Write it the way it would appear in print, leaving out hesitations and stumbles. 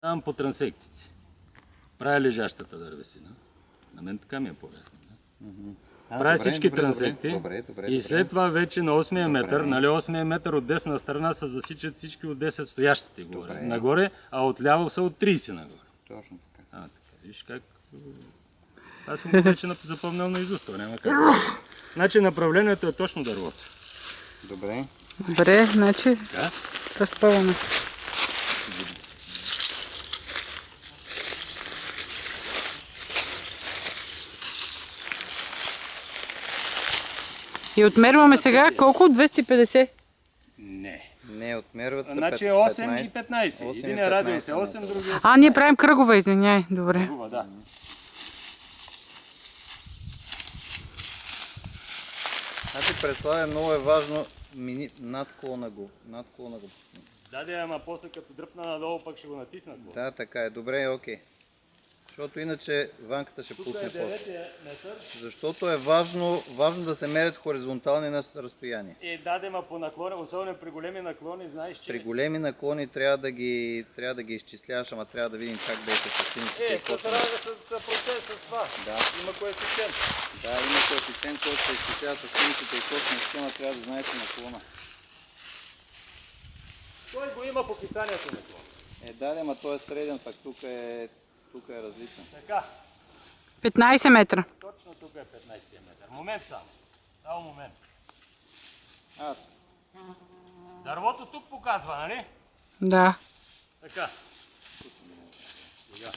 Там по трансектите. Правя лежащата дървесина. На мен така ми е по-лесно. Правя всички трансекти и след това вече на 8-я метър, нали 8-я метър от десна страна се засичат всички от 10 стоящите нагоре, а отляво са от 30 нагоре. Точно така. Така. Виж как... Аз съм го вече запомнил на изуст, няма как. Значи направлението е точно дървото. Добре. Добре, значи разпъваме. И отмерваме сега колко? 250? Не, отмерват се значи 8 и 15. Един е радиус е 8, другия е... Ние правим кръгове, извиняй. Добре. Кръгова, да. Значи предславя много е важно надклона го. Даде, ама после като дръпна надолу, пък ще го натиснат. Да, така е. Добре, окей. Защото иначе ванката ще пусне после. Защото е важно да се мерят хоризонтални разстояния. Даде, ма по наклони, особено при големи наклони, знаеш, че... При големи наклони трябва да ги изчисляваш, ама трябва да видим как беше с сините. С процес с това. Да. Има коефициент. Да, има коефициент, който се изчислява с сините и точно трябва да знаете наклона. Той го има по писанието наклон. Да, ама той е среден, пак тук е различен. Така. 15 метра. Точно тук е 15 метър. Момент само. Само момент. Дървото тук показва, нали? Да. Така. Сега.